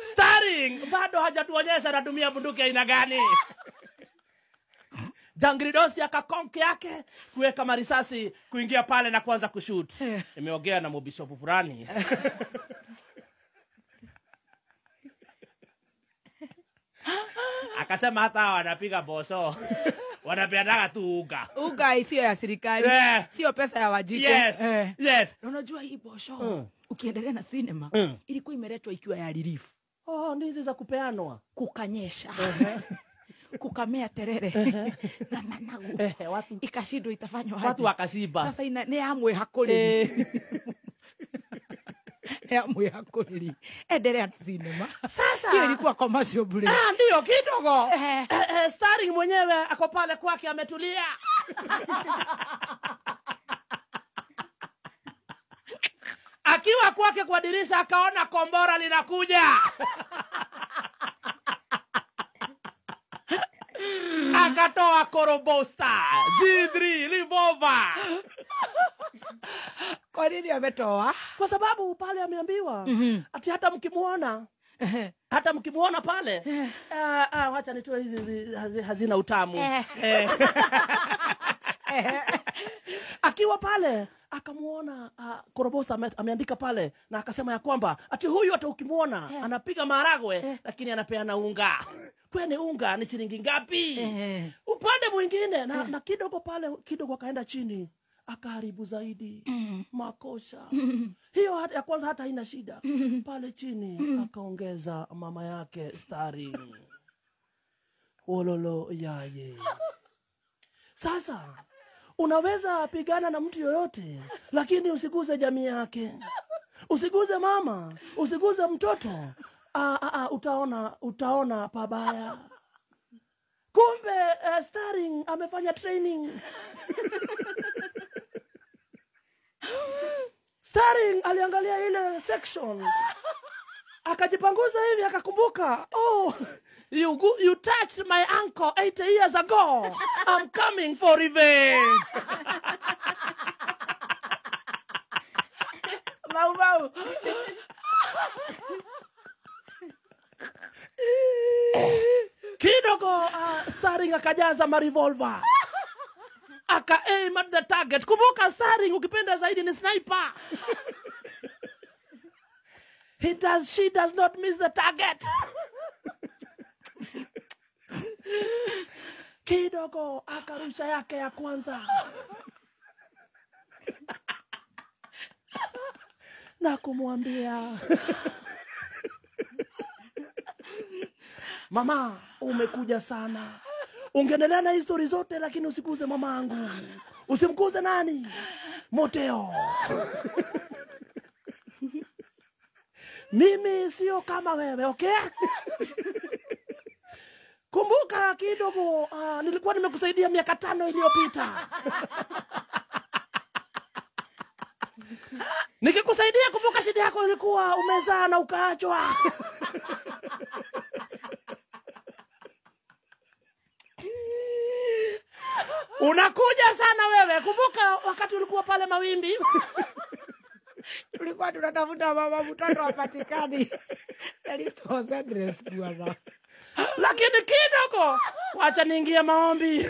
Starring bado hajatuonyesha anatumia bunduki aina gani. Jangridosi akakonki yake kuweka marisasi kuingia pale na kuanza kushoot. Nimeongea na mobishopu fulani. Akasema hata wanapiga boso. Wanapeanaga tu uga. Uga sio ya serikali. Sio pesa ya wajiko. Yes. Unajua hii bosho ukiendelea na cinema ilikuwa imeletwa ikiwa ya relief. Ndizi za kupeanwa. Kukanyesha. Kukamea terere na managu. Watu ikashindwa itafanywa aje. Watu wakasiba. Sasa ni amwe hakuri. Amwe hakuri. Endelea cinema. Sasa hiyo ilikuwa commercial break. Ndio kidogo. Starring mwenyewe ako pale kwake ametulia. Akiwa kwake kwa dirisha akaona kombora linakuja. Akatoa korobosta, G3, revolver. Kwa nini ametoa? Kwa sababu pale ameambiwa ati hata mkimuona pale wacha nitoe hizi hazina utamu. Akiwa pale akamuona korobosa ameandika pale na akasema ya kwamba ati huyu hata ukimuona anapiga maharagwe lakini anapeana unga. Kwani unga ni shilingi ngapi? Upande mwingine na kidogo pale kidogo akaenda chini akaharibu zaidi. Makosha. Hiyo ya kwanza hata haina shida. Pale chini akaongeza mama yake Starring. Wololo yaye. Sasa unaweza pigana na mtu yoyote lakini usiguze jamii yake. Usiguze mama, usiguze mtoto. Utaona pabaya. Kumbe Starring amefanya training. Starring aliangalia ile section. Akajipanguza hivi akakumbuka, you touched my ankle 8 years ago. I'm coming for revenge. Mau. Kidogo Starring akajaza revolver. Aka aim at the target. Kumbuka Starring ukipenda zaidi ni sniper. She does not miss the target. Kidogo akarusha yake ya kwanza. Na kumwambia, mama, umekuja sana. Ungeendelea na history zote lakini usikuze mamangu. Usimkuze nani? Moteo. Mimi sio kama wewe, okay? Kumbuka kidogo, nilikuwa nimekusaidia miaka 5 iliyopita. Nikikusaidia kumbuka shida yako ilikuwa umezaa na ukaachwa. Unakuja sana wewe. Kumbuka wakati ulikuwa pale Mawimbi. Tulikuwa tunatafuta mama mtoto apatikani. Lakini kidogo wacha niingie maombi.